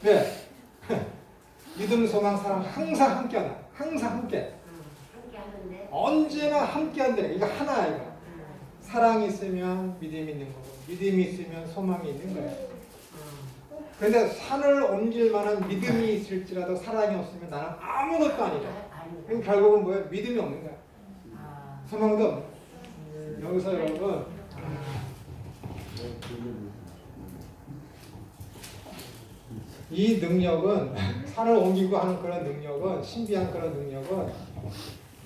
왜? 믿음, 소망, 사랑 항상 함께하다. 항상 함께. 함께 하는데. 언제나 함께한다는 이거 하나야 이거. 사랑이 있으면 믿음이 있는 거고 믿음이 있으면 소망이 있는 거예요. 그런데 산을 옮길 만한 믿음이 있을지라도 사랑이 없으면 나는 아무것도 아니다. 그럼 결국은 뭐예요? 믿음이 없는 거야. 소망도 없는 거야. 여기서 여러분 이 능력은 산을 옮기고 하는 그런 능력은 신비한 그런 능력은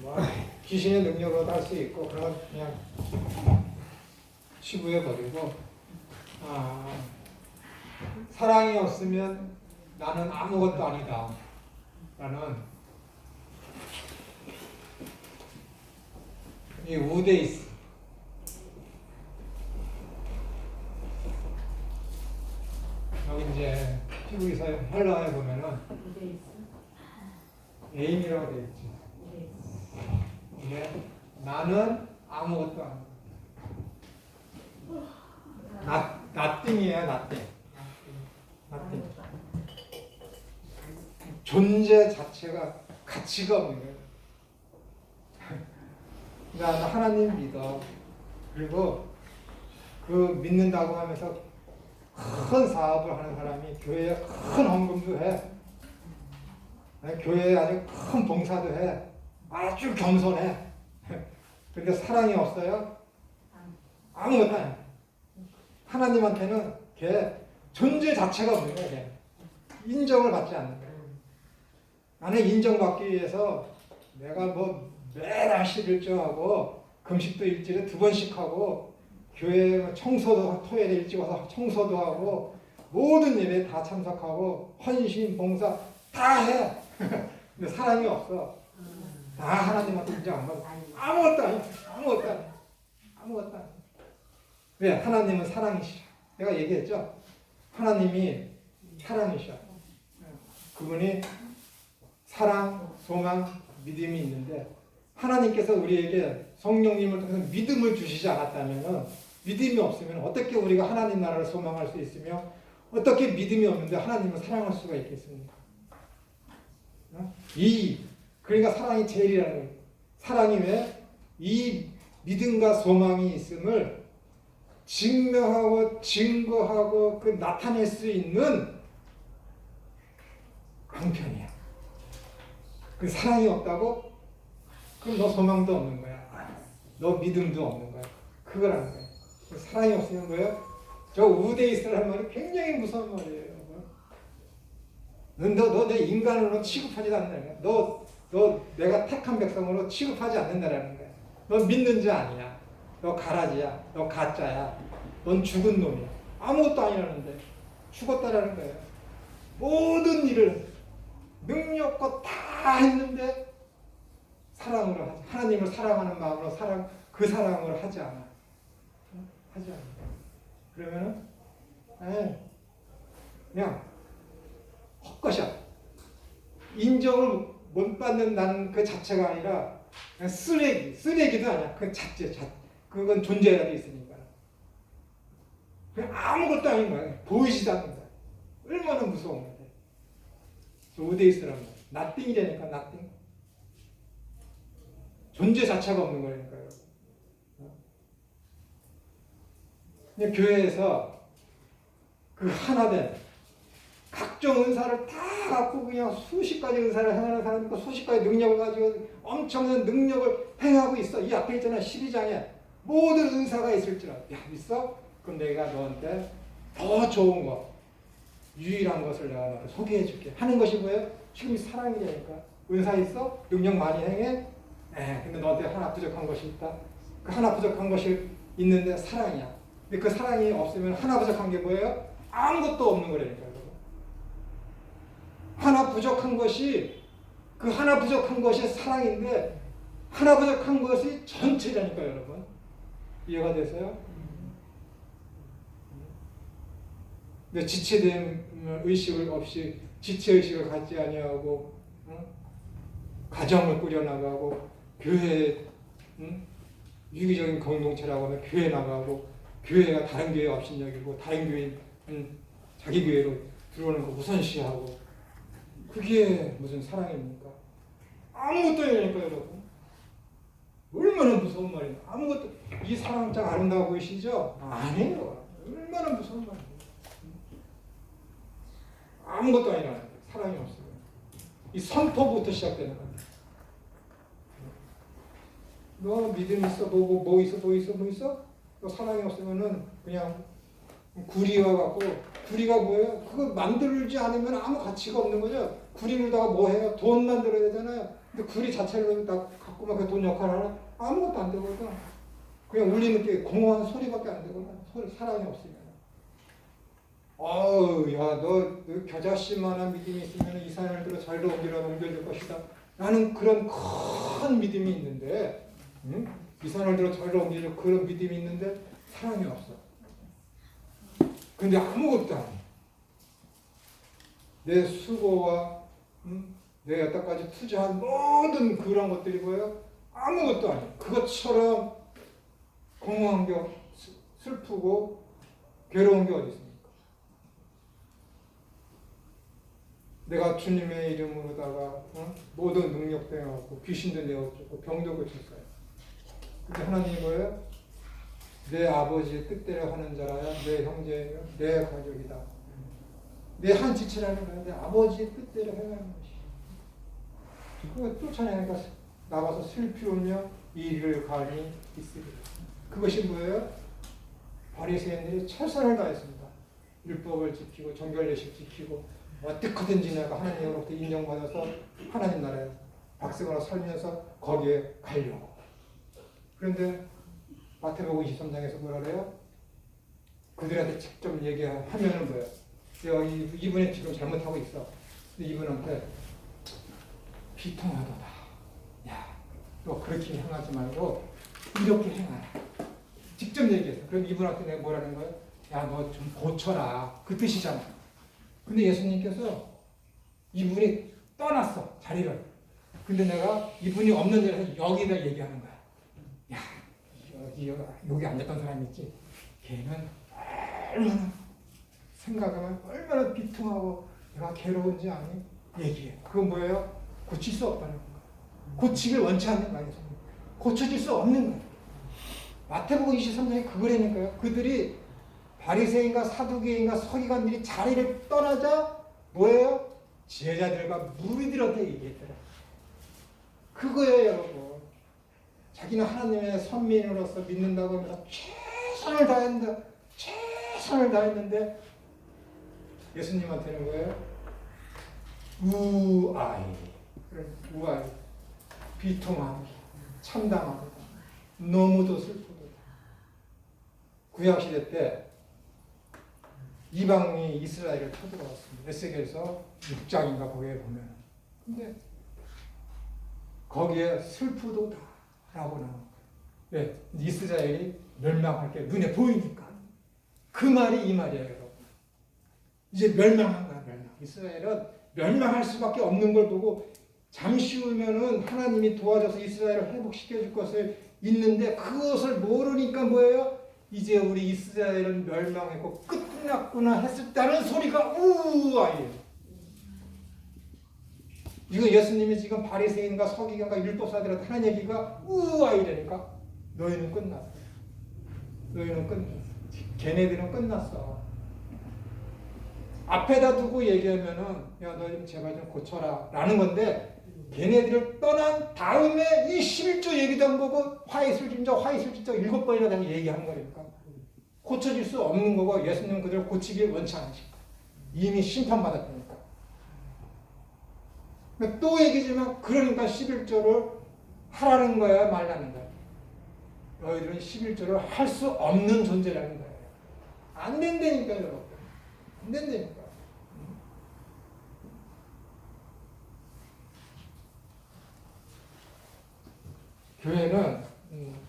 뭐 귀신의 능력으로도 할 수 있고 그런 그냥 치부해 버리고 사랑이 없으면 나는 아무것도 아니다 라는 이 우데이스 여기 이제 히브리서 헬라어에 보면은 에임이라고 되어 있지. 이게 나는 아무것도 아니다. nothing이에요, nothing. nothing. 존재 자체가 가치가 없는 거예요. 나는 하나님 믿어. 그리고 그 믿는다고 하면서 큰 사업을 하는 사람이 교회에 큰 헌금도 해. 교회에 아주 큰 봉사도 해. 아주 겸손해. 근데 사랑이 없어요? 아무것도 아니야. 하나님한테는 걔 존재 자체가 없는 거야. 걔. 인정을 받지 않는 거야. 나는 인정받기 위해서 내가 뭐 매달 11조하고 금식도 일주일에 2번씩 하고 교회 청소도 토요일에 일찍 와서 청소도 하고 모든 예배에 다 참석하고 헌신, 봉사 다 해. 근데 사랑이 없어. 다 하나님한테 인정 안 받아. 아무것도 아니야. 아무것도 아니야. 아무것도 아니야. 왜? 하나님은 사랑이시죠. 내가 얘기했죠. 하나님이 사랑이셔. 그분이 사랑, 소망, 믿음이 있는데 하나님께서 우리에게 성령님을 통해서 믿음을 주시지 않았다면 믿음이 없으면 어떻게 우리가 하나님 나라를 소망할 수 있으며 어떻게 믿음이 없는데 하나님을 사랑할 수가 있겠습니까? 그러니까 사랑이 제일이라는 거예요. 사랑이 왜? 이 믿음과 소망이 있음을 증명하고 증거하고 그 나타낼 수 있는 강편이야. 그 사랑이 없다고? 그럼 너 소망도 없는 거야. 너 믿음도 없는 거야. 그거라는 거야. 사랑이 없으면 뭐예요? 저 우데이스라는 말이 굉장히 무서운 말이에요. 너 내 인간으로 취급하지 않는다는 거야. 너 내가 택한 백성으로 취급하지 않는다라는 거야. 너 믿는 자 아니야. 너 가라지야. 너 가짜야. 넌 죽은 놈이야. 아무것도 아니라는데 죽었다라는 거예요. 모든 일을 능력껏 다 했는데 사랑으로 하지. 하나님을 사랑하는 마음으로 그 사랑을 하지 않아. 하지 않아. 그러면은 그냥 헛것이야. 인정을 못 받는다는 그 자체가 아니라 그냥 쓰레기도 아니야. 그 자체. 그건 존재라도 있으니까. 그냥 아무것도 아닌 거야. 보이지도 않는 거야. 얼마나 무서운 거야. 우데이스라는 거야. 나띵이라니까, 나띵. 존재 자체가 없는 거라니까요. 그냥 교회에서 그 하나된 각종 은사를 다 갖고 그냥 수십 가지 은사를 행하는 사람이 있고 수십 가지 능력을 가지고 엄청난 능력을 행하고 있어. 이 앞에 있잖아. 12장에 모든 은사가 있을지라. 야, 있어? 그럼 내가 너한테 더 좋은 거, 유일한 것을 내가 너한테 소개해 줄게. 하는 것이 뭐예요? 지금 사랑이라니까. 은사 있어? 능력 많이 행해? 근데 너한테 하나 부족한 것이 있다. 그 하나 부족한 것이 있는데 사랑이야. 근데 그 사랑이 없으면 하나 부족한 게 뭐예요? 아무것도 없는 거라니까. 하나 부족한 것이 그 하나 부족한 것이 사랑인데 하나 부족한 것이 전체라니까요, 여러분. 이해가 되세요? 근데 지체된 의식을 없이 지체 의식을 갖지 아니하고 가정을 꾸려나가고 교회 유기적인 공동체라고 하면 교회 나가고 교회가 다른 교회 없인 여기고 다른 교회 자기 교회로 들어오는 거 우선시하고 그게 무슨 사랑입니까? 아무것도 아니니까 여러분. 얼마나 무서운 말이에요. 아무것도. 이 사랑 짱 아름다워 보이시죠? 아니에요. 얼마나 무서운 말이에요. 아무것도 아니라 사랑이 없어요. 이 선포부터 시작되는 거예요. 너 믿음 있어? 뭐 있어? 너 사랑이 없으면은 그냥 구리와 같고, 구리가 뭐예요? 그거 만들지 않으면 아무 가치가 없는 거죠. 구리로다가 뭐 해요? 돈 만들어야 되잖아요. 근데 구리 자체로 다 갖고 막 돈 역할을 하나? 아무것도 안 되거든. 그냥 울리는 게 공허한 소리밖에 안 되거든. 사랑이 없으면. 야, 너 겨자씨만한 믿음이 있으면 이 산을 들어 잘도 옮겨줄 것이다. 나는 그런 큰 믿음이 있는데, 응? 이 산을 들어 잘도 옮겨줄 그런 믿음이 있는데 사랑이 없어. 근데 아무것도 아니야. 내 수고와 내 여태까지 투자한 모든 그런 것들이 뭐예요? 아무것도 아니야. 그것처럼 공허한 게 슬프고 괴로운 게 어디 있습니까? 내가 주님의 이름으로다가 모든 능력도 해갖고 귀신도 내어주고 병도 고쳤어요. 근데 하나님이 뭐예요? 내 아버지의 뜻대로 하는 자라야 내 형제며 내 가족이다. 내 한 지체라는 거야. 내 아버지의 뜻대로 해야 하는 것이. 그거 또 찬양하니까 나가서 슬피우며 이를 감히 있으리라. 그것이 뭐예요? 바리새인들이 최선을 다했습니다. 율법을 지키고 정결례식 지키고 어떻게든지 내가 하나님으로부터 인정받아서 하나님 나라에 박성으로 살면서 거기에 가려고. 그런데 마태복음 23장에서 뭐라 그래요? 그들한테 직접 얘기하면은 뭐예요? 이분이 지금 잘못하고 있어. 근데 이분한테 비통하도다. 야, 너 그렇게 행하지 말고 이렇게 행하라. 직접 얘기했어. 그럼 이분한테 내가 뭐라는 거예요? 야, 너 좀 고쳐라. 그 뜻이잖아. 근데 예수님께서 이분이 떠났어. 자리를. 근데 내가 이분이 없는 자리에서 여기다 얘기하는 거야. 야, 여기 앉았던 사람이 있지. 걔는 얼마나 생각하면 얼마나 비통하고 내가 괴로운지 아니? 얘기해. 그건 뭐예요? 고칠 수 없다는 거야. 고치길 원치 않는 거야. 고쳐질 수 없는 거야. 마태복음 23장에 그거라니까요. 그들이 바리새인과 사두개인과 서기관들이 자리를 떠나자 뭐예요? 제자들과 무리들한테 얘기했더라. 그거예요, 여러분. 자기는 하나님의 선민으로서 믿는다고 하면서 최선을 다했는데 예수님한테는 뭐예요? 우아이, 비통하고 참담하고 너무도 슬프다. 구약시대 때 이방인이 이스라엘을 쳐들어왔습니다. 에스겔서 6장인가 거기에 보면. 근데 거기에 슬프도다 라고 나온 거예요. 왜? 이스라엘이 멸망할 게 눈에 보이니까. 그 말이 이 말이에요, 여러분. 이제 멸망한 거야, 멸망. 이스라엘은 멸망할 수밖에 없는 걸 보고 잠시 후면은 하나님이 도와줘서 이스라엘을 회복시켜줄 것을 있는데 그것을 모르니까 뭐예요? 이제 우리 이스라엘은 멸망했고 끝났구나 했었다는 소리가 우아예요. 이거 예수님이 지금 바리새인과 서기관과 율법사들한테 하는 얘기가 우아이라니까. 너희는 끝났어. 걔네들은 끝났어. 앞에다 두고 얘기하면은 야, 너 좀 제발 좀 고쳐라 라는 건데 걔네들을 떠난 다음에 이 11조 얘기도 안 보고 화이슬진저 7번이나 다시 얘기하는 거니까 고쳐질 수 없는 거고 예수님은 그들을 고치길 원치 않으시고 이미 심판받았다니까. 또 얘기지만 그러니까 11조를 하라는 거야 말라는 거야. 너희들은 11조를 할 수 없는 존재라는 거예요. 안 된다니까 여러분. 안 된다니까. 교회는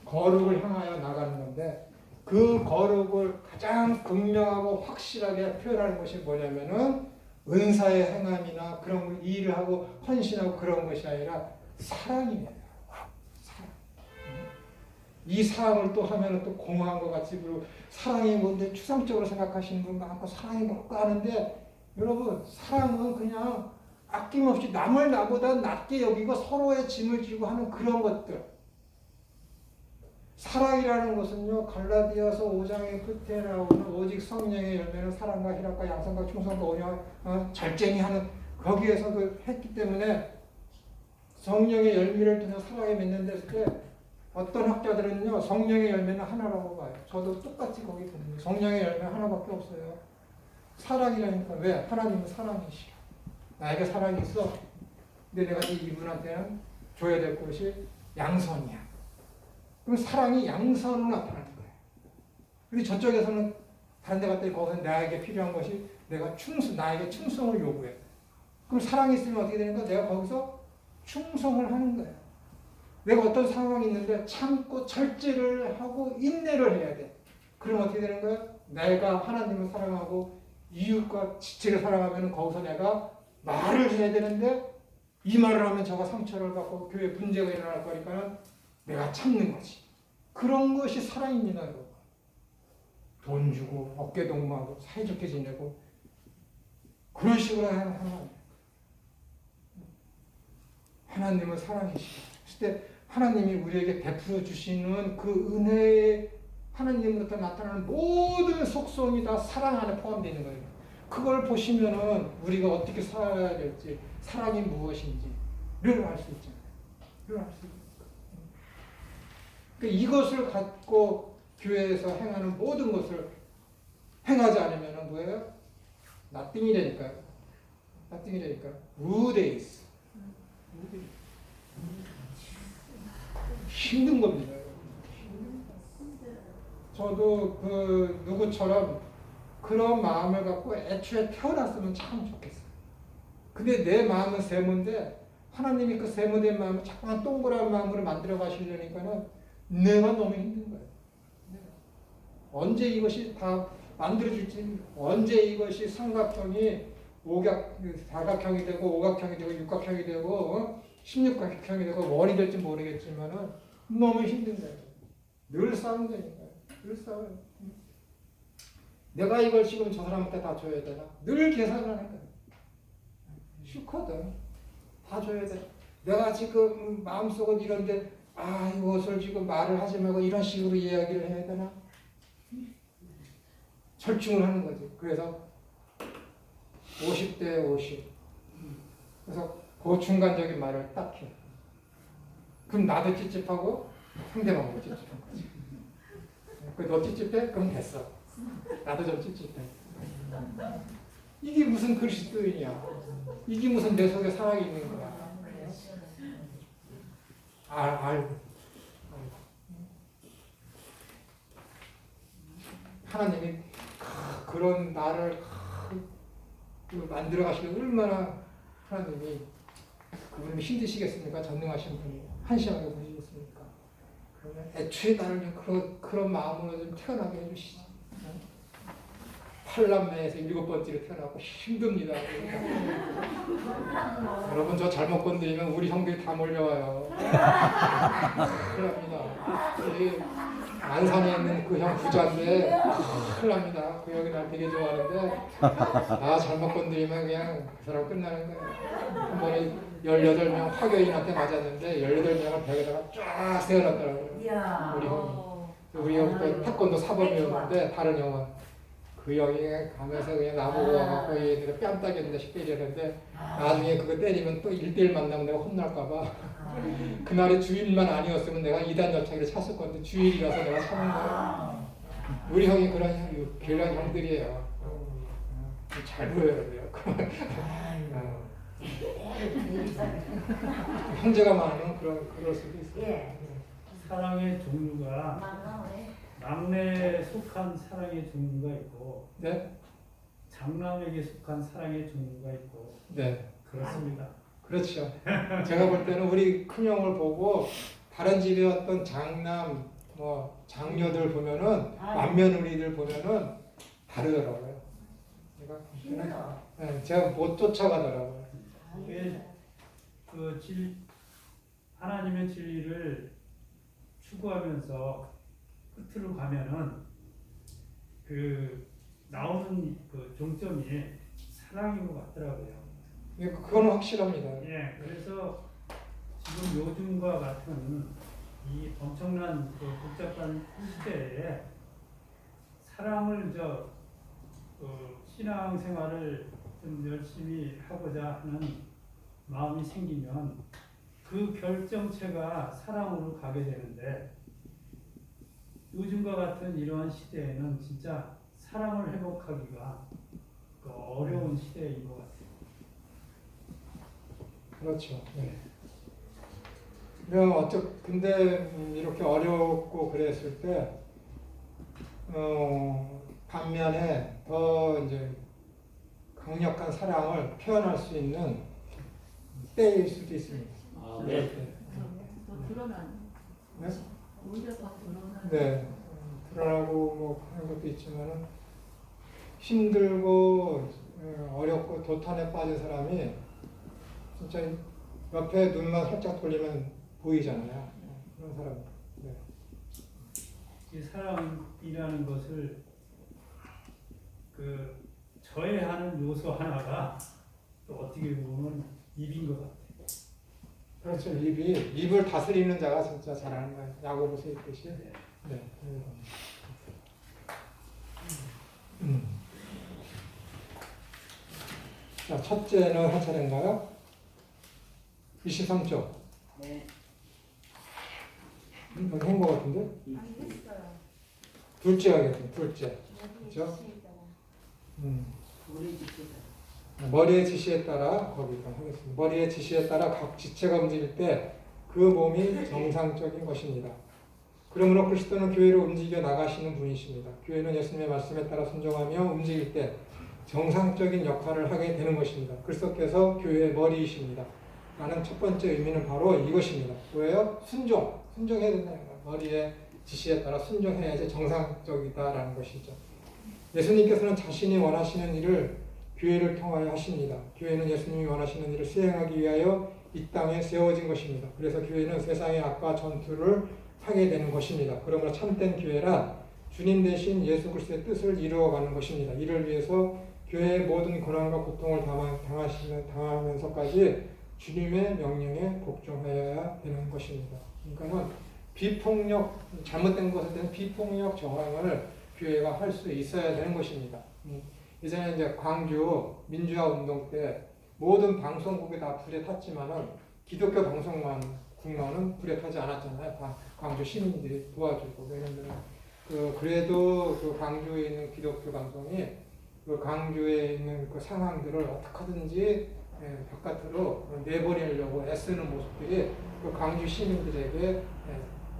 거룩을 향하여 나가는 건데 그 거룩을 가장 극명하고 확실하게 표현하는 것이 뭐냐면은 은사의 행함이나 그런 일을 하고 헌신하고 그런 것이 아니라 사랑이에요. 사랑. 이 사랑을 또 하면은 또 공허한 것 같이 그리고 사랑이 뭔데 추상적으로 생각하시는 분 많고 사랑이 뭘까 하는데 여러분 사랑은 그냥 아낌없이 남을 나보다 낮게 여기고 서로의 짐을 지고 하는 그런 것들. 사랑이라는 것은요 갈라디아서 5장의 끝에 나오는 오직 성령의 열매는 사랑과 희락과 양선과 충성과 온유와 절제니 하는 거기에서 했기 때문에 성령의 열매를 통해 사랑에 맺는데 때 어떤 학자들은요 성령의 열매는 하나라고 봐요. 저도 똑같이 거기 보는 성령의 열매는 하나밖에 없어요. 사랑이라니까. 왜? 하나님은 사랑이시오. 나에게 사랑이 있어. 근데 내가 이분한테는 줘야 될 것이 양선이야. 그럼 사랑이 양선으로 나타나는 거예요. 근데 저쪽에서는 다른 데 갔더니 거기서 나에게 필요한 것이 나에게 충성을 요구해. 그럼 사랑이 있으면 어떻게 되는 거야? 내가 거기서 충성을 하는 거예요. 내가 어떤 상황이 있는데 참고 절제를 하고 인내를 해야 돼. 그럼 어떻게 되는 거야? 내가 하나님을 사랑하고 이웃과 지체를 사랑하면 거기서 내가 말을 해야 되는데 이 말을 하면 저가 상처를 받고 교회 문제가 일어날 거니까 내가 참는 거지. 그런 것이 사랑입니다, 여러분. 돈 주고 어깨 동무하고 사이좋게 지내고 그런 식으로 하는 하나님. 하나님은 사랑이시죠. 그때 하나님이 우리에게 베풀어 주시는 그 은혜의 하나님으로부터 나타나는 모든 속성이 다 사랑 안에 포함되어 있는 거예요. 그걸 보시면은 우리가 어떻게 살아야 될지, 사랑이 무엇인지를 알 수 있잖아요. 이걸 알 수 있어요. 그러니까 이것을 갖고 교회에서 행하는 모든 것을 행하지 않으면 뭐예요? nothing이라니까요. nothing이라니까요. 무데이스. 힘든 겁니다. 저도 누구처럼 그런 마음을 갖고 애초에 태어났으면 참 좋겠어요. 근데 내 마음은 세모인데 하나님이 그 세모된 마음을 자꾸만 동그란 마음으로 만들어 가시려니까는 내가 너무 힘든 거예요. 언제 이것이 다 만들어질지, 언제 이것이 삼각형이 사각형이 되고 오각형이 되고 육각형이 되고 16각형이 되고 원이 될지 모르겠지만은 너무 힘든 거예요. 늘 싸운다니까요. 늘 싸워요. 내가 이걸 지금 저 사람한테 다 줘야 되나? 늘 계산하는 거예요. 싫거든. 다 줘야 돼. 내가 지금 마음속은 이런데 이것을 지금 말을 하지 말고 이런 식으로 이야기를 해야 되나? 절충을 하는 거지. 그래서 50대 50. 그래서 그 중간적인 말을 딱 해. 그럼 나도 찝찝하고 상대방도 찝찝한 거지. 너 찝찝해? 그럼 됐어. 나도 좀 찝찝해. 이게 무슨 그리스도인이야. 이게 무슨 내 속에 사랑이 있는 거야. 하나님이 그런 나를 만들어 가시고 얼마나 하나님이 그분이 힘드시겠습니까? 전능하신 분이 한심하게 보시겠습니까? 그러면 애초에 나를 그런 마음으로 좀 태어나게 해주시지. 팔남매에서 7번째로 태어나고 힘듭니다. 여러분 저 잘못 건드리면 우리 형들이 다 몰려와요. 큰일 납니다. 안산에 있는 그 형 부자인데 큰일 납니다. 그 형이 날 되게 좋아하는데 나 잘못 건드리면 그냥 그 사람 끝나는 거예요. 한 번에 18명 화교인한테 맞았는데 18명을 벽에다가 쫙 세워놨더라고요. 우리 형이. 우리 형이 또 태권도 사범이었는데 다른 형은 그 형이 가면서 그냥 나보고 와갖고 얘네가 뺨 따겠는데 싶게 이러는데 나중에 그거 때리면 또 1대1 만나면 내가 혼날까봐 그날의 주일만 아니었으면 내가 2단 열차기를 찼을 건데 주일이라서 내가 참은 거예요. 우리 형이 그런 괴란 형들이에요. 잘 보여야 돼요. 형제가 많으면 그럴 수도 있어요. 사랑의 종류가 막내에 속한 사랑의 종류가 있고, 네? 장남에게 속한 사랑의 종류가 있고, 네. 그렇습니다. 그렇죠. 제가 볼 때는 우리 큰형을 보고 다른 집에 어떤 장남, 장녀들 보면은 맏며느리들 보면은 다르더라고요. 제가 못 쫓아가더라고요. 하나님의 진리를 추구하면서 끝으로 가면은 나오는 종점이 사랑인 것 같더라고요. 예, 그거는 확실합니다. 예, 그래서 지금 요즘과 같은 이 엄청난 그 복잡한 시대에 사랑을 신앙생활을 좀 열심히 하고자 하는 마음이 생기면 그 결정체가 사랑으로 가게 되는데 요즘과 같은 이러한 시대에는 진짜 사랑을 회복하기가 그 어려운 시대인 것 같아요. 그렇죠. 네. 근데 이렇게 어렵고 그랬을 때 반면에 더 이제 강력한 사랑을 표현할 수 있는 때일 수도 있습니다. 아, 네. 더 드러나는. 네? 오히려 더 드러나는. 네. 드러나고 뭐 하는 것도 있지만은 힘들고 어렵고 도탄에 빠진 사람이 진짜 옆에 눈만 살짝 돌리면 보이잖아요. 그런 사람. 네. 이 사랑이라는 것을 그 저해하는 요소 하나가 또 어떻게 보면 입인 것 같아요. 그렇죠. 입을 다스리는 자가 진짜 잘하는 거예요. 야고보서 있듯이. 네. 자, 첫째는 한 차례인가요? 23쪽. 네. 여기 한것 같은데? 아니 했어요. 둘째 하겠습니다. 둘째. 그렇죠? 우리 집에서. 머리의 지시에 따라 거기서 하겠습니다. 머리의 지시에 따라 각 지체가 움직일 때 그 몸이 정상적인 것입니다. 그러므로 그리스도는 교회를 움직여 나가시는 분이십니다. 교회는 예수님의 말씀에 따라 순종하며 움직일 때 정상적인 역할을 하게 되는 것입니다. 그리스도께서 교회의 머리이십니다. 라는 첫 번째 의미는 바로 이것입니다. 뭐예요? 순종해야 된다는 거예요. 머리의 지시에 따라 순종해야지 정상적이다라는 것이죠. 예수님께서는 자신이 원하시는 일을 교회를 통하여 하십니다. 교회는 예수님이 원하시는 일을 수행하기 위하여 이 땅에 세워진 것입니다. 그래서 교회는 세상의 악과 전투를 하게 되는 것입니다. 그러므로 참된 교회란 주님 대신 예수 그리스도의 뜻을 이루어가는 것입니다. 이를 위해서 교회의 모든 고난과 고통을 당하면서까지 주님의 명령에 복종하여야 되는 것입니다. 그러니까는 비폭력, 잘못된 것에 대한 비폭력 저항을 교회가 할 수 있어야 되는 것입니다. 예전에 이제 광주 민주화 운동 때 모든 방송국이 다 불에 탔지만은 기독교 국만은 불에 타지 않았잖아요. 광주 시민들이 도와주고 왜냐면 그래도 그 광주에 있는 기독교 방송이 그 광주에 있는 그 상황들을 어떻게 하든지 바깥으로 내보내려고 애쓰는 모습들이 그 광주 시민들에게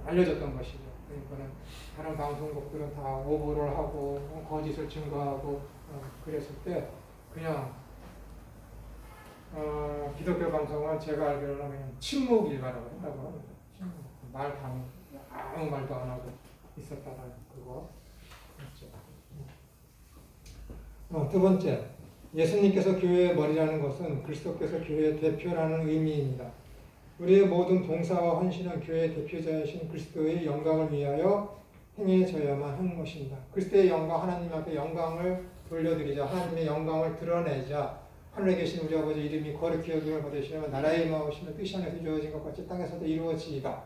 알려졌던 것이죠. 그러니까는 다른 방송국들은 다 오보를 하고 거짓을 증거하고 그랬을 때 그냥 기독교 방송은 제가 알기로는 그냥 침묵 일가라고 한다고 합니다. 아무 말도 안 하고 있었다는 그거. 그렇죠. 두 번째, 예수님께서 교회의 머리라는 것은 그리스도께서 교회의 대표라는 의미입니다. 우리의 모든 봉사와 헌신은 교회의 대표자이신 그리스도의 영광을 위하여 행해져야만 하는 것입니다. 그리스도의 영광, 하나님 앞에 영광을 돌려드리자, 하나님의 영광을 드러내자, 하늘에 계신 우리 아버지 이름이 거룩히 여김을 받으시면 나라의 임하오시면 뜻이 하늘에서 이루어진 것 같이 땅에서도 이루어지이다.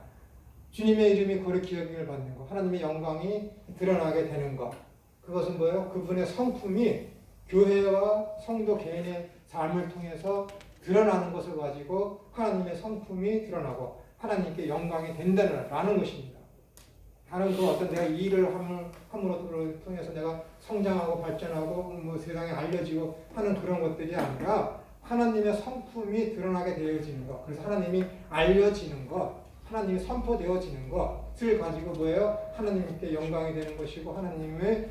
주님의 이름이 거룩히 여김을 받는 것, 하나님의 영광이 드러나게 되는 것. 그것은 뭐예요? 그분의 성품이 교회와 성도 개인의 삶을 통해서 드러나는 것을 가지고 하나님의 성품이 드러나고 하나님께 영광이 된다는 것입니다. 다른 그 어떤 내가 이 일을 함으로 통해서 내가 성장하고 발전하고 뭐 세상에 알려지고 하는 그런 것들이 아니라 하나님의 성품이 드러나게 되어지는 것. 그래서 하나님이 알려지는 것, 하나님이 선포되어지는 것을 가지고 뭐예요? 하나님께 영광이 되는 것이고 하나님을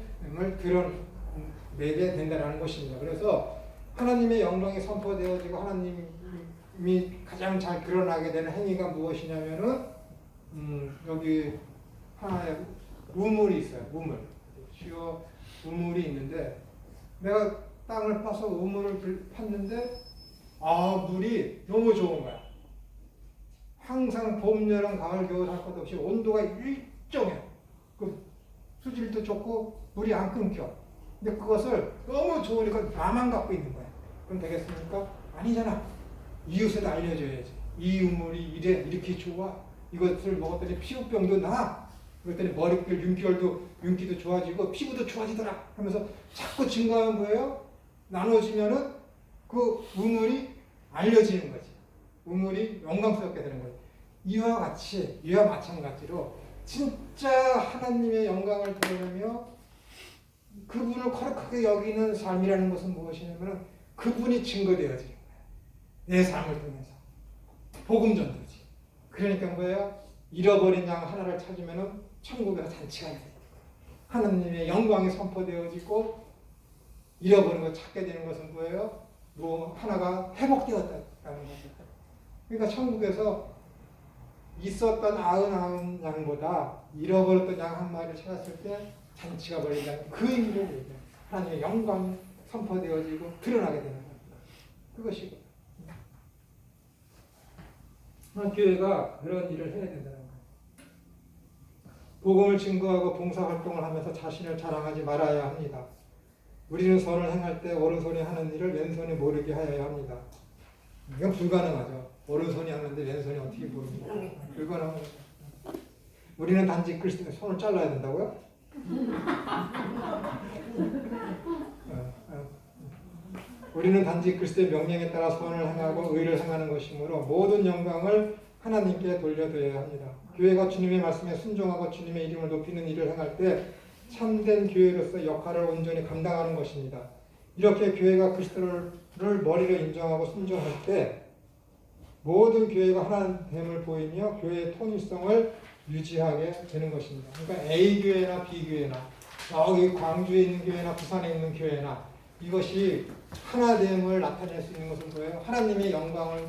드러내게 된다는 것입니다. 그래서 하나님의 영광이 선포되어지고 하나님이 가장 잘 드러나게 되는 행위가 무엇이냐면은 여기 하나의 우물이 있어요. 주요 우물이 있는데 내가 땅을 파서 우물을 팠는데 물이 너무 좋은 거야. 항상 봄, 여름, 가을, 겨울 할 것 없이 온도가 일정해. 그 수질도 좋고 물이 안 끊겨. 근데 그것을 너무 좋으니까 나만 갖고 있는 거야. 그럼 되겠습니까? 아니잖아. 이웃을 알려줘야지. 이 우물이 이렇게 좋아. 이것을 먹었더니 피부병도 나. 그랬더니 머릿결, 윤기도 좋아지고 피부도 좋아지더라 하면서 자꾸 증거하면 뭐예요? 나눠지면은 그 우물이 알려지는 거지. 우물이 영광스럽게 되는 거지. 이와 마찬가지로 진짜 하나님의 영광을 드러내며 그분을 거룩하게 여기는 삶이라는 것은 무엇이냐면 그분이 증거되어지는 거예요. 내 삶을 통해서. 복음 전도지. 그러니까 뭐예요? 잃어버린 양 하나를 찾으면 천국에서 잔치가 있어요. 하나님의 영광이 선포되어지고 잃어버린 걸 찾게 되는 것은 뭐예요? 뭐 하나가 회복되었다는 거죠. 그러니까 천국에서 있었던 99 양보다 잃어버렸던 양 한 마리를 찾았을 때 잔치가 벌린다는 그 의미를 얘기해요. 하나님의 영광이 선포되어지고 드러나게 되는 겁니다. 그것이고 교회가 그런 일을 해야 된다는 거예요. 복음을 증거하고 봉사활동을 하면서 자신을 자랑하지 말아야 합니다. 우리는 선을 행할 때 오른손이 하는 일을 왼손이 모르게 하여야 합니다. 이건 불가능하죠. 오른손이 하는데 왼손이 어떻게 모릅니까? 불가능하죠. 우리는 단지 그리스도의 손을 잘라야 된다고요? 우리는 단지 그리스도의 명령에 따라 선을 행하고 의를 행하는 것이므로 모든 영광을 하나님께 돌려드려야 합니다. 교회가 주님의 말씀에 순종하고 주님의 이름을 높이는 일을 행할 때 참된 교회로서 역할을 온전히 감당하는 것입니다. 이렇게 교회가 그리스도를 머리로 인정하고 순종할 때 모든 교회가 하나됨을 보이며 교회의 통일성을 유지하게 되는 것입니다. 그러니까 A 교회나 B 교회나 여기 광주에 있는 교회나 부산에 있는 교회나 이것이 하나됨을 나타낼 수 있는 것은 뭐예요? 하나님의 영광을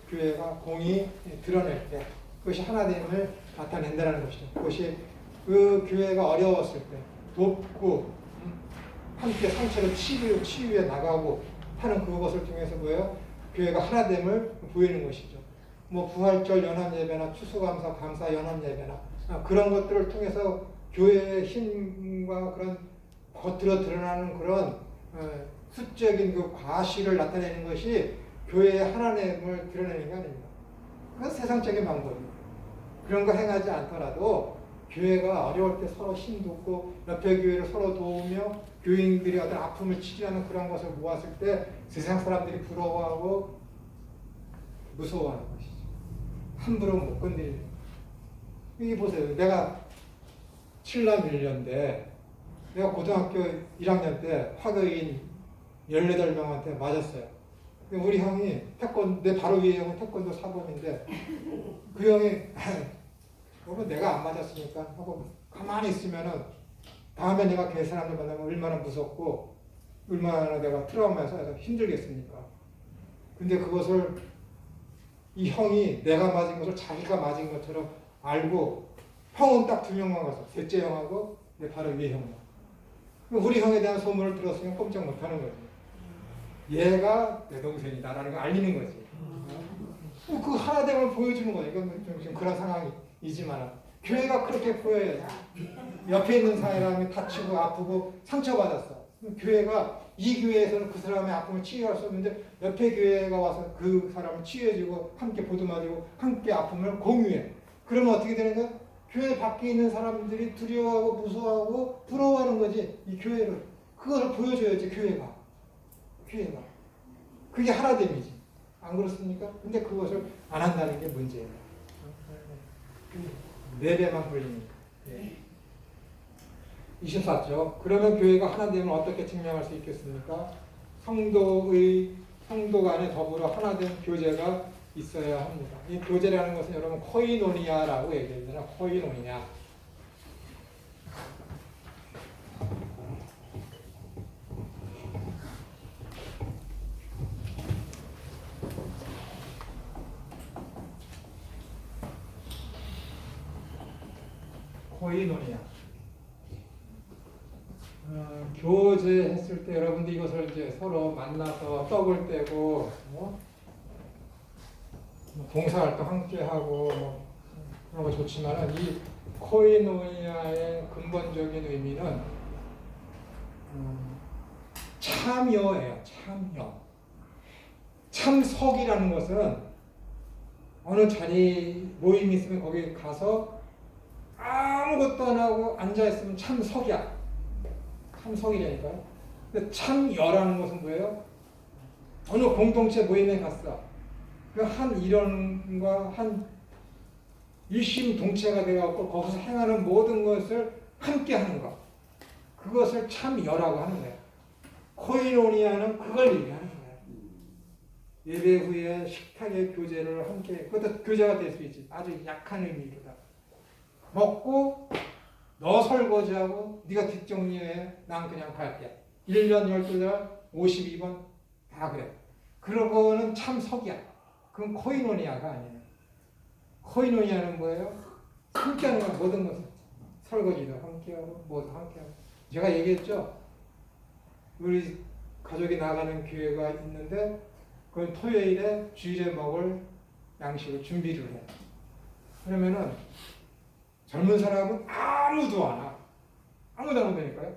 교회가 공히 드러낼 때 그것이 하나됨을 나타낸다는 것이죠. 그것이 그 교회가 어려웠을 때 돕고 함께 상처를 치유해 나가고 하는 그것을 통해서 뭐예요? 교회가 하나됨을 보이는 것이죠. 뭐 부활절 연합예배나 추수감사 감사 연합예배나 그런 것들을 통해서 교회의 힘과 그런 겉으로 드러나는 그런 수적인 그 과실을 나타내는 것이 교회의 하나됨을 드러내는 게 아닙니다. 그건 세상적인 방법이에요. 그런 거 행하지 않더라도 교회가 어려울 때 서로 힘돋고 옆에 교회를 서로 도우며 교인들이 어떤 아픔을 치료하는 그런 것을 모았을 때 세상 사람들이 부러워하고 무서워하는 것이죠. 함부로 못 건드리는 거예요. 여기 보세요. 내가 7남 1년대 내가 고등학교 1학년 때 화교인 18명한테 맞았어요. 우리 형이 내 바로 위에 형은 태권도 사범인데 그 형이 그러면 내가 안 맞았으니까 하고 가만히 있으면은 다음에 내가 그 사람을 만나면 얼마나 무섭고 얼마나 내가 트라우마에서 힘들겠습니까? 근데 그것을 이 형이 내가 맞은 것을 자기가 맞은 것처럼 알고 형은 딱 2명만 갔어. 셋째 형하고 내 바로 위에 형만. 우리 형에 대한 소문을 들었으면 꼼짝 못하는 거지. 얘가 내 동생이다라는 걸 알리는 거지. 그 하나됨을 보여주는 거지. 이건 좀 지금 그런 상황이지만 교회가 그렇게 보여야지. 옆에 있는 사람이 다치고 아프고 상처받았어. 교회가 이 교회에서는 그 사람의 아픔을 치유할 수 없는데 옆에 교회가 와서 그 사람을 치유해주고 함께 보듬어주고 함께 아픔을 공유해. 그러면 어떻게 되는 거야? 교회 밖에 있는 사람들이 두려워하고 무서워하고 부러워하는 거지. 이 교회를. 그걸 보여줘야지 교회가. 그게 하나됨이지. 안 그렇습니까? 근데 그것을 안 한다는 게 문제예요. 4배만 걸리니까. 24죠. 그러면 교회가 하나됨을 어떻게 증명할 수 있겠습니까? 성도 간에 더불어 하나된 교제가 있어야 합니다. 이 교제라는 것은 여러분 코이노니아라고 얘기하잖아요. 코이노니아. 코이노니아. 교제했을 때 여러분들 이것을 이제 서로 만나서 떡을 떼고 봉사활동 함께하고 그런 거 좋지만 이 코이노니아의 근본적인 의미는 참여예요. 참여. 참석이라는 것은 어느 자리 모임이 있으면 거기 가서 아무것도 안 하고 앉아있으면 참석이야. 참석이라니까요. 근데 참여라는 것은 뭐예요? 어느 공동체 모임에 갔어. 그 한 일원과 한 일심동체가 되어갖고 거기서 행하는 모든 것을 함께 하는 것. 그것을 참여라고 하는 거예요. 코이노니아는 그걸 얘기하는 거예요. 예배 후에 식탁의 교제를 함께, 그것도 교제가 될 수 있지. 아주 약한 의미로다. 먹고 너 설거지하고 네가 뒷정리해. 난 그냥 갈게. 1년 12달 52번 다 그래. 그러고는 참석이야. 그건 코이노니아가 아니에요. 코이노니아는 뭐예요? 함께하는 거야. 모든 것을. 설거지도 함께하고 뭐도 함께하고. 제가 얘기했죠. 우리 가족이 나가는 교회가 있는데 그건 토요일에 주일에 먹을 양식을 준비를 해. 그러면은 젊은 사람은 아무도 안 와. 아무도 안 온다니까요.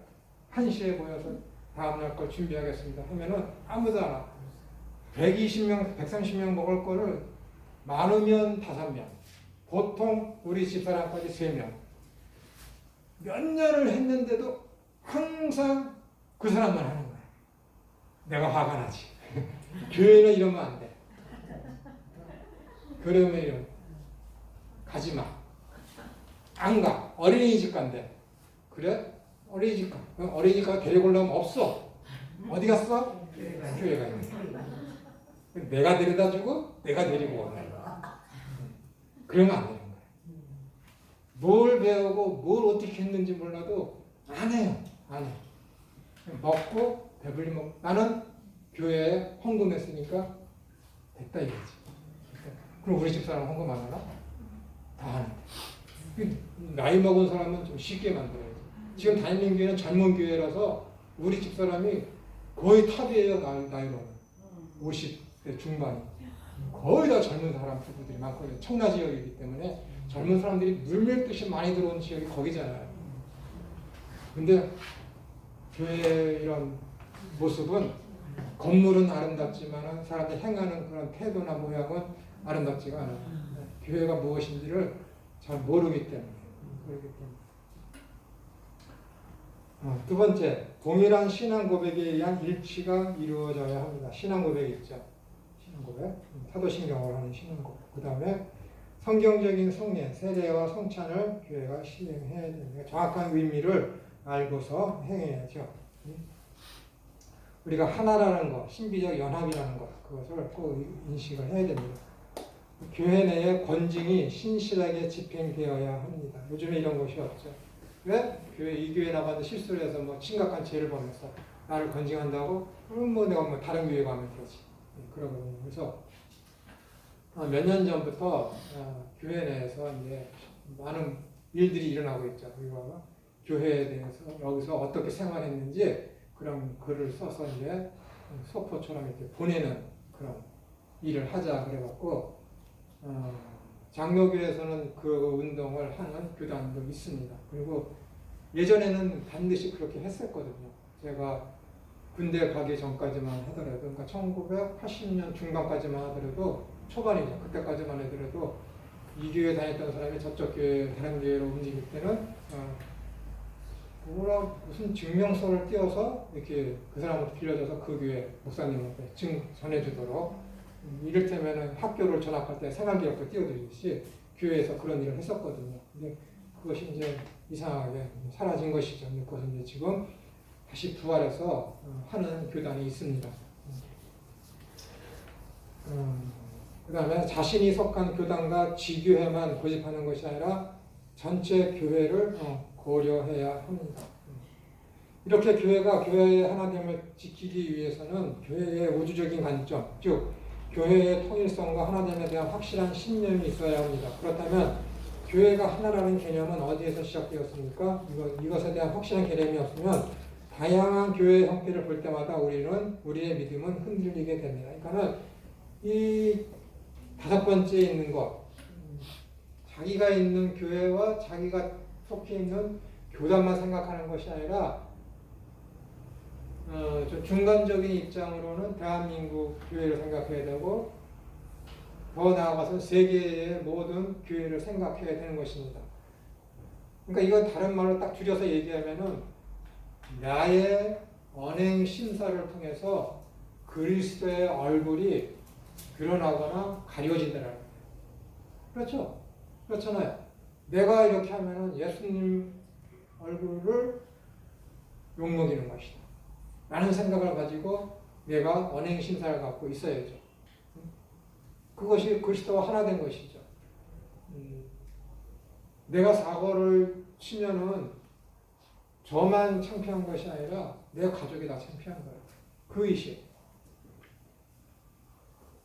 1시에 모여서 다음날 걸 준비하겠습니다 하면은 아무도 안 와. 120명, 130명 먹을 거를 많으면 5명. 보통 우리 집사람까지 3명. 몇 년을 했는데도 항상 그 사람만 하는 거야. 내가 화가 나지. 교회는 이러면 안 돼. 그러면 이러면 가지 마. 안 가. 어린이집 간대. 그래? 어린이집 가. 그럼 어린이집 가 데리고 오려면 없어. 어디 갔어? 교회 가 있는. 내가 데려다 주고 내가 데리고 오는 거야. 그러면 안 되는 거야. 뭘 배우고 뭘 어떻게 했는지 몰라도 안 해요. 안 해. 먹고 배불리 먹고 나는 교회에 헌금했으니까 됐다 이거지. 그럼 우리 집사람 헌금 안 하나? 다 하는데. 나이 먹은 사람은 좀 쉽게 만들어야지. 지금 다니는 교회는 젊은 교회라서 우리 집사람이 거의 탑이에요. 나이로는. 50대 중반이. 거의 다 젊은 사람 부부들이 많거든요. 청라 지역이기 때문에 젊은 사람들이 물밀듯이 많이 들어온 지역이 거기잖아요. 근데 교회의 이런 모습은 건물은 아름답지만 사람들이 행하는 그런 태도나 모양은 아름답지가 않아요. 교회가 무엇인지를 잘 모르기 때문에. 그렇기 때문에. 두 번째, 동일한 신앙 고백에 의한 일치가 이루어져야 합니다. 신앙 고백이 있죠. 신앙 고백, 사도신경을 하는 신앙 고백. 그 다음에 성경적인 성례, 세례와 성찬을 교회가 시행해야 됩니다. 정확한 의미를 알고서 행해야죠. 우리가 하나라는 것, 신비적 연합이라는 것, 그것을 꼭 인식을 해야 됩니다. 교회 내에 권징이 신실하게 집행되어야 합니다. 요즘에 이런 것이 없죠. 왜? 이 교회 나가서 실수를 해서 뭐 심각한 죄를 범해서 나를 권징한다고? 그럼 뭐 내가 뭐 다른 교회 가면 되지. 그러거든요. 그래서 몇 년 전부터 교회 내에서 이제 많은 일들이 일어나고 있죠. 우리가 교회에 대해서 여기서 어떻게 생활했는지 그런 글을 써서 이제 소포처럼 이렇게 보내는 그런 일을 하자 그래갖고 장로교에서는 그 운동을 하는 교단도 있습니다. 그리고 예전에는 반드시 그렇게 했었거든요. 제가 군대 가기 전까지만 하더라도, 그러니까 1980년 중반까지만 하더라도, 초반이죠. 그때까지만 하더라도 이 교회 다녔던 사람이 저쪽 교회, 다른 교회로 움직일 때는 무슨 증명서를 띄워서 이렇게 그 사람한테 빌려줘서 그 교회 목사님한테 전해주도록, 이를테면 학교를 전학할 때 생활기록도 띄워드리듯이 교회에서 그런 일을 했었거든요. 근데 그것이 이제 이상하게 사라진 것이죠. 그것은 이제 지금 다시 부활해서 하는 교단이 있습니다. 그 다음에 자신이 속한 교단과 지교회만 고집하는 것이 아니라 전체 교회를 고려해야 합니다. 이렇게 교회가 교회의 하나됨을 지키기 위해서는 교회의 우주적인 관점, 즉 교회의 통일성과 하나됨에 대한 확실한 신념이 있어야 합니다. 그렇다면 교회가 하나라는 개념은 어디에서 시작되었습니까? 이것에 대한 확실한 개념이 없으면 다양한 교회의 형태를 볼 때마다 우리의 믿음은 흔들리게 됩니다. 그러니까는 이 5번째 있는 것, 자기가 있는 교회와 자기가 속해 있는 교단만 생각하는 것이 아니라 좀 중간적인 입장으로는 대한민국 교회를 생각해야 되고 더 나아가서 세계의 모든 교회를 생각해야 되는 것입니다. 그러니까 이건 다른 말로 딱 줄여서 얘기하면은 나의 언행 심사를 통해서 그리스도의 얼굴이 드러나거나 가려진다는 거예요. 그렇죠? 그렇잖아요. 내가 이렇게 하면은 예수님 얼굴을 욕먹이는 것이다. 라는 생각을 가지고 내가 언행 심사를 갖고 있어야죠. 그것이 그리스도와 하나 된 것이죠. 내가 사고를 치면은 저만 창피한 것이 아니라 내 가족이 다 창피한 거예요. 그 의식.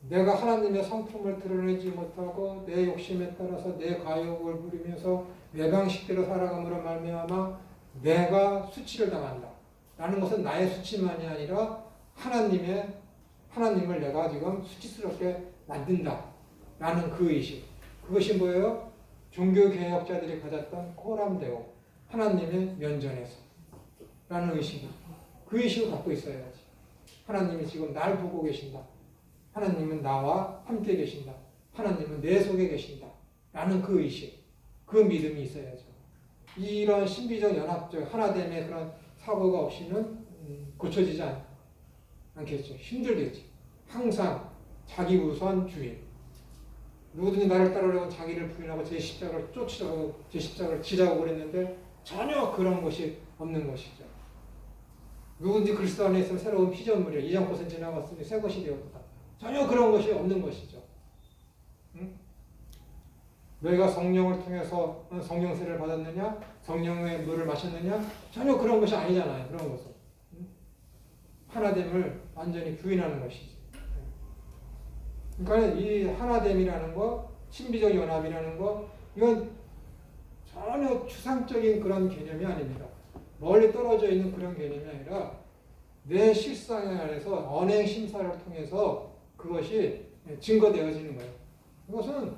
내가 하나님의 성품을 드러내지 못하고 내 욕심에 따라서 내 과욕을 부리면서 내 방식대로 살아감으로 말미암아 내가 수치를 당한다. 라는 것은 나의 수치만이 아니라 하나님을 내가 지금 수치스럽게 만든다. 라는 그 의식. 그것이 뭐예요? 종교개혁자들이 가졌던 코람데오. 하나님의 면전에서. 라는 의식이. 그 의식을 갖고 있어야지. 하나님이 지금 날 보고 계신다. 하나님은 나와 함께 계신다. 하나님은 내 속에 계신다. 라는 그 의식. 그 믿음이 있어야죠. 이런 신비적 연합적 하나됨의 그런 사고가 없이는 고쳐지지 않겠죠. 힘들겠죠. 항상 자기 우선주의. 누구든지 나를 따르려고 자기를 부인하고 제 십자가를 쫓으라고 제 십자가를 지라고 그랬는데 전혀 그런 것이 없는 것이죠. 누구든지 그리스도 안에 있으면 새로운 피조물이야. 이전 것은 지나갔으니 새 것이 되었다. 전혀 그런 것이 없는 것이죠. 응? 너희가 성령을 통해서 성령세를 받았느냐? 성령의 물을 마셨느냐? 전혀 그런 것이 아니잖아요. 그런 것은. 응? 하나됨을 완전히 부인하는 것이지. 그러니까 이 하나됨이라는 거, 신비적 연합이라는 거, 이건 전혀 추상적인 그런 개념이 아닙니다. 멀리 떨어져 있는 그런 개념이 아니라 내 실상 안에서 언행 심사를 통해서 그것이 증거되어지는 거예요. 이것은